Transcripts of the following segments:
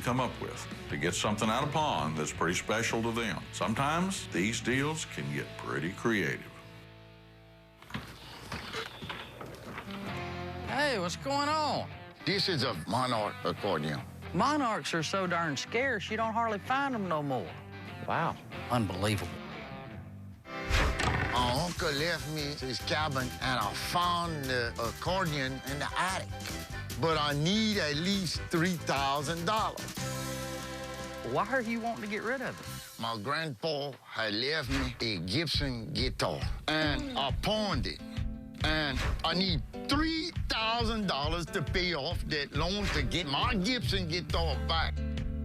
come up with to get something out of pawn that's pretty special to them. Sometimes these deals can get pretty creative. Hey, what's going on? This is a Monarch accordion. Monarchs are so darn scarce, you don't hardly find them no more. Wow, unbelievable. My uncle left me his cabin, and I found the accordion in the attic. But I need at least $3,000. Why are you wanting to get rid of it? My grandpa had left me a Gibson guitar, and I pawned it. And I need $3,000 to pay off that loan to get my Gibson guitar back.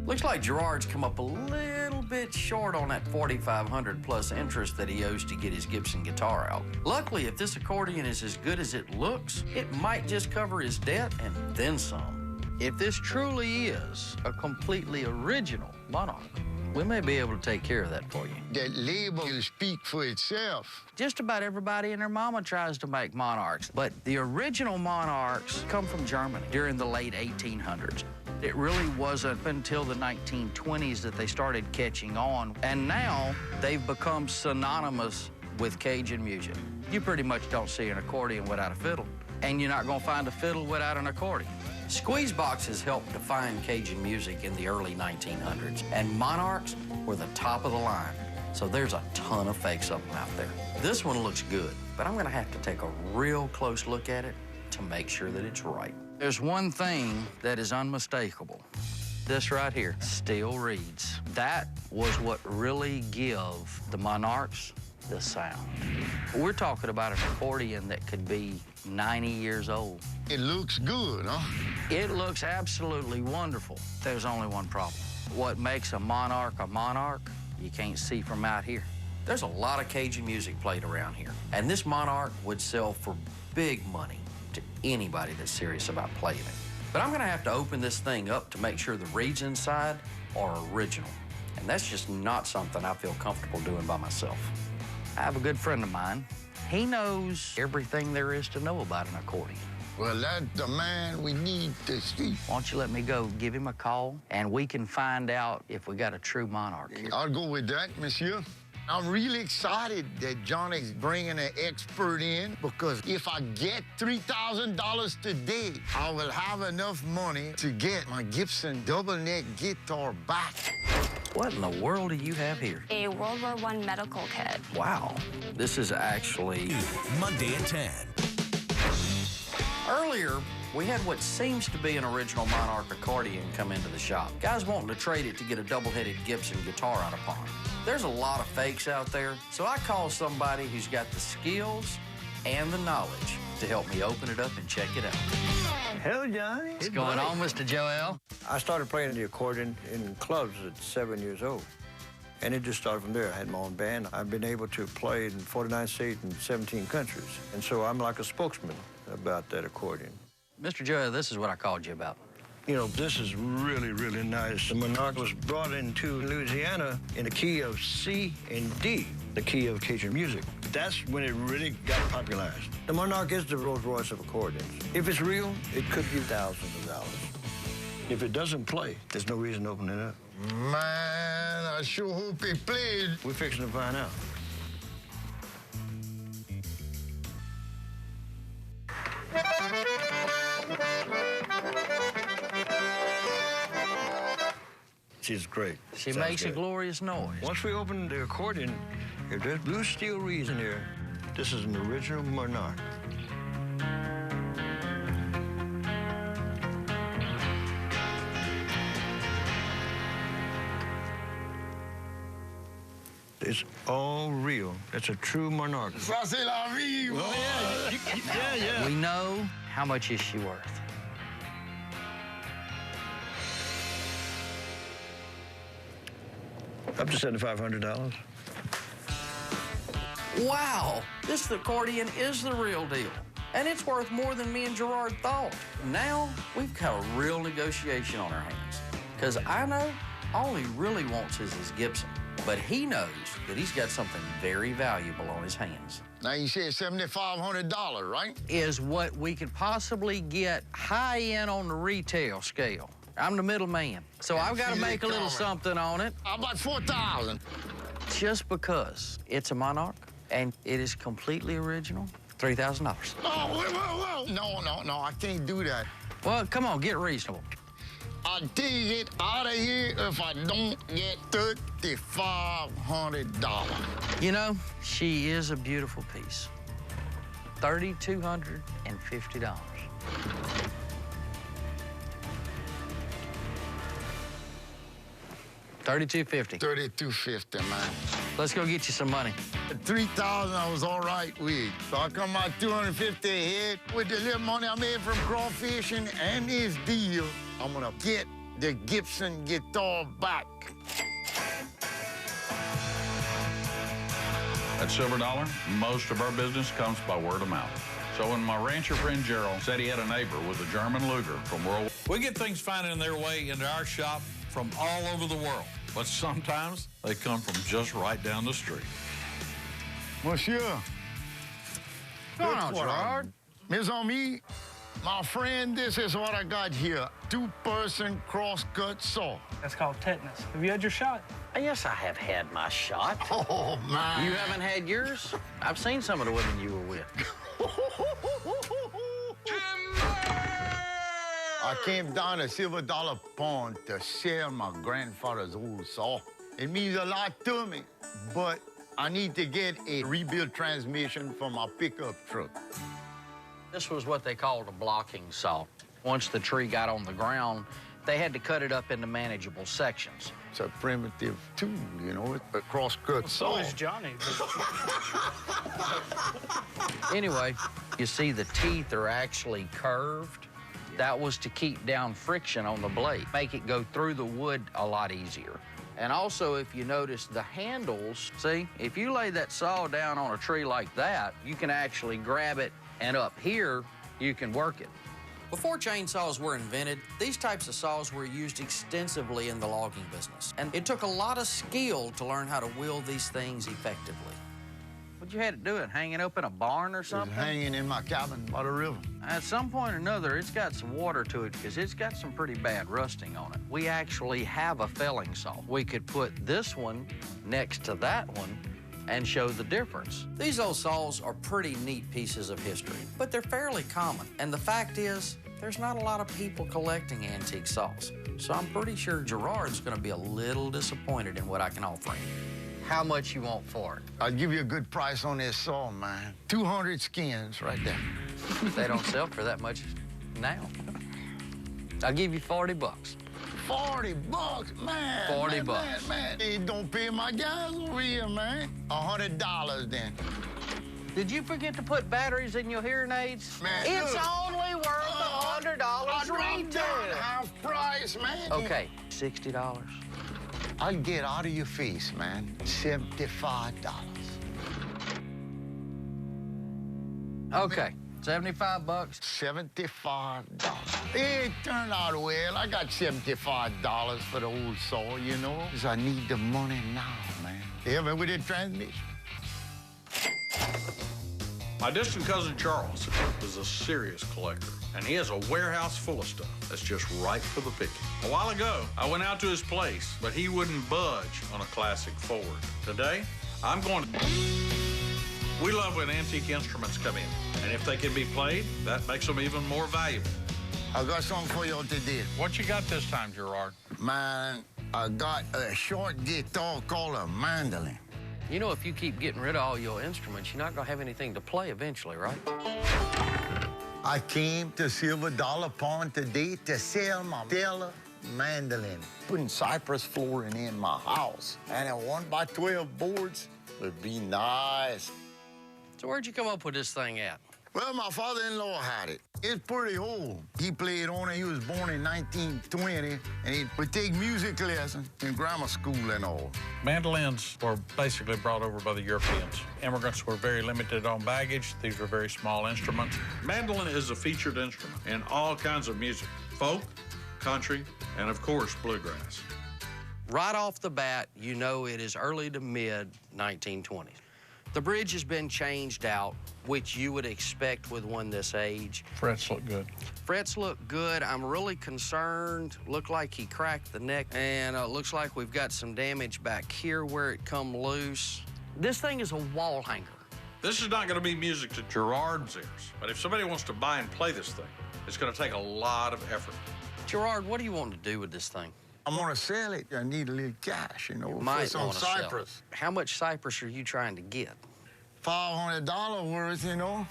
Looks like Gerrard's come up a little bit short on that $4,500 plus interest that he owes to get his Gibson guitar out. Luckily, if this accordion is as good as it looks, it might just cover his debt and then some. If this truly is a completely original Monarch, we may be able to take care of that for you. That label will speak for itself. Just about everybody and their mama tries to make Monarchs, but the original Monarchs come from Germany during the late 1800s. It really wasn't until the 1920s that they started catching on, and now they've become synonymous with Cajun music. You pretty much don't see an accordion without a fiddle, and you're not gonna find a fiddle without an accordion. Squeeze boxes helped define Cajun music in the early 1900s, and Monarchs were the top of the line. So there's a ton of fakes of them out there. This one looks good, but I'm gonna have to take a real close look at it to make sure that it's right. There's one thing that is unmistakable. This right here still reads. That was what really give the Monarchs the sound. We're talking about an accordion that could be 90 years old. It looks good, huh? It looks absolutely wonderful. There's only one problem. What makes a Monarch, you can't see from out here. There's a lot of Cajun music played around here, and this Monarch would sell for big money to anybody that's serious about playing it. But I'm gonna have to open this thing up to make sure the reeds inside are original. And that's just not something I feel comfortable doing by myself. I have a good friend of mine. He knows everything there is to know about an accordion. Well, that's the man we need to see. Why don't you let me go give him a call, and we can find out if we got a true Monarch here. I'll go with that, monsieur. I'm really excited that Johnny's bringing an expert in, because if I get $3,000 today, I will have enough money to get my Gibson double-neck guitar back. What in the world do you have here? A World War I medical kit. Wow. This is actually... Monday at 10. Earlier, we had what seems to be an original Monarch accordion come into the shop. Guys wanting to trade it to get a double-headed Gibson guitar out of pawn. There's a lot of fakes out there, so I called somebody who's got the skills and the knowledge to help me open it up and check it out. Hello, Johnny. What's going on, Mr. Joel? I started playing the accordion in clubs at 7 years old. And it just started from there. I had my own band. I've been able to play in 49 states and 17 countries. And so I'm like a spokesman about that accordion. Mr. Joel, this is what I called you about. You know, this is really, really nice. The Monarch was brought into Louisiana in the key of C and D, the key of Cajun music. That's when it really got popularized. The Monarch is the Rolls Royce of accordions. If it's real, it could be thousands of dollars. If it doesn't play, there's no reason to open it up. Man, I sure hope he played. We're fixing to find out. She's great. She Sounds makes good. a glorious noise. Once we open the accordion, if there's blue steel reeds in here, this is an original Monarch. It's all real. It's a true Monarch. Ça, c'est la vie. Oh, yeah. We know how much is she worth. Up to $7,500. Wow, this accordion is the real deal. And it's worth more than me and Gerrard thought. Now, we've got a real negotiation on our hands. Because I know all he really wants is his Gibson. But he knows that he's got something very valuable on his hands. Now, you said $7,500, right? Is what we could possibly get high-end on the retail scale. I'm the middleman. So I've got to make a little something on it. How about 4,000? Just because it's a Monarch and it is completely original, $3,000. Oh, whoa. No, I can't do that. Well, come on, get reasonable. I'll take it out of here if I don't get $3,500. You know, she is a beautiful piece. $3,250. $3,250. $3,250, man. Let's go get you some money. 3,000 I was all right with. So I come out 250 a head. With the little money I made from crawfishing and this deal, I'm gonna get the Gibson guitar back. At Silver Dollar, most of our business comes by word of mouth. So when my rancher friend Gerrard said he had a neighbor with a German Luger from World War, we get things finding their way into our shop from all over the world. But sometimes they come from just right down the street. Monsieur. What's going on, Gerrard? Mes amis, my friend, this is what I got here. 2-person cross-cut saw. That's called tetanus. Have you had your shot? Yes, I have had my shot. Oh, man. You haven't had yours? I've seen some of the women you were with. I came down to Silver Dollar Pond to sell my grandfather's old saw. It means a lot to me, but I need to get a rebuilt transmission for my pickup truck. This was what they called a blocking saw. Once the tree got on the ground, they had to cut it up into manageable sections. It's a primitive tool, you know, it's a cross-cut So saw. is Johnny. Anyway, you see the teeth are actually curved. That was to keep down friction on the blade, make it go through the wood a lot easier. And also, if you notice the handles, see, if you lay that saw down on a tree like that, you can actually grab it, and up here, you can work it. Before chainsaws were invented, these types of saws were used extensively in the logging business. And it took a lot of skill to learn how to wield these things effectively. What'd you have to do it, hanging up in a barn or It's something? hanging in my cabin by the river. At some point or another, it's got some water to it because it's got some pretty bad rusting on it. We actually have a felling saw. We could put this one next to that one and show the difference. These old saws are pretty neat pieces of history, but they're fairly common. And the fact is, there's not a lot of people collecting antique saws. So I'm pretty sure Gerrard's gonna be a little disappointed in what I can offer him. How much you want for it? I'll give you a good price on this saw, man. 200 skins right there. They don't sell for that much now. I'll give you 40 bucks. 40 bucks, man. 40 bucks. Man. They don't pay my guys over here, man. $100 then. Did you forget to put batteries in your hearing aids? Man, it's look. only worth $100 I dropped retail. down half price, man. Okay, $60. I'll get out of your face, man. $75. Okay, 75 bucks. $75. It turned out well. I got $75 for the old saw, you know? 'Cause I need the money now, man. Yeah, man, with the transmission. My distant cousin Charles is a serious collector, and he has a warehouse full of stuff that's just ripe for the picking. A while ago, I went out to his place, but he wouldn't budge on a classic Ford. Today, I'm going to... We love when antique instruments come in, and if they can be played, that makes them even more valuable. I got something for you today. What you got this time, Gerrard? Man, I got a short guitar called a mandolin. You know, if you keep getting rid of all your instruments, you're not gonna have anything to play eventually, right? I came to Silver Dollar Pond today to sell my stellar mandolin. Putting cypress flooring in my house. And a 1x12 boards would be nice. So where'd you come up with this thing at? Well, my father-in-law had it. It's pretty old. He played on it. He was born in 1920, and he would take music lessons in grammar school and all. Mandolins were basically brought over by the Europeans. Immigrants were very limited on baggage. These were very small instruments. Mandolin is a featured instrument in all kinds of music, folk, country, and of course, bluegrass. Right off the bat, you know it is early to mid 1920s. The bridge has been changed out, which you would expect with one this age. Frets look good. Frets look good. I'm really concerned. Looked like he cracked the neck, and it looks like we've got some damage back here where it come loose. This thing is a wall hanger. This is not going to be music to Gerrard's ears, but if somebody wants to buy and play this thing, it's going to take a lot of effort. Gerrard, what do you want to do with this thing? I'm gonna sell it. I need a little cash, you know, for Might some wanna sell it. cypress. How much cypress are you trying to get? $500 worth, you know.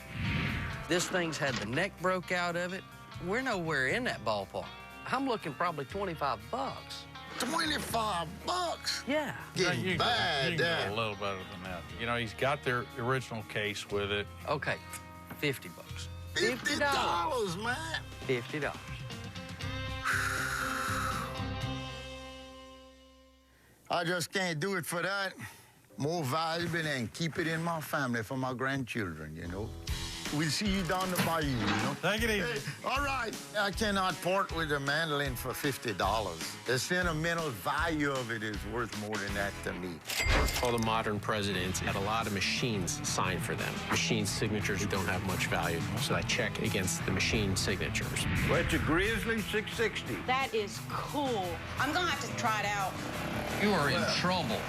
This thing's had the neck broke out of it. We're nowhere in that ballpark. I'm looking probably 25 bucks. 25 bucks. Yeah. Getting You bad can there. go a little better than that. You know, he's got their original case with it. Okay, 50 bucks. $50, man. $50. I just can't do it for that. More valuable and keep it in my family for my grandchildren, you know. We'll see you down the bayou, you know. Take it easy. Hey, all right. I cannot part with a mandolin for $50. The sentimental value of it is worth more than that to me. All the modern presidents had a lot of machines signed for them. Machine signatures don't have much value, so I check against the machine signatures. Well, it's a Grizzly 660. That is cool. I'm gonna have to try it out. You are in trouble.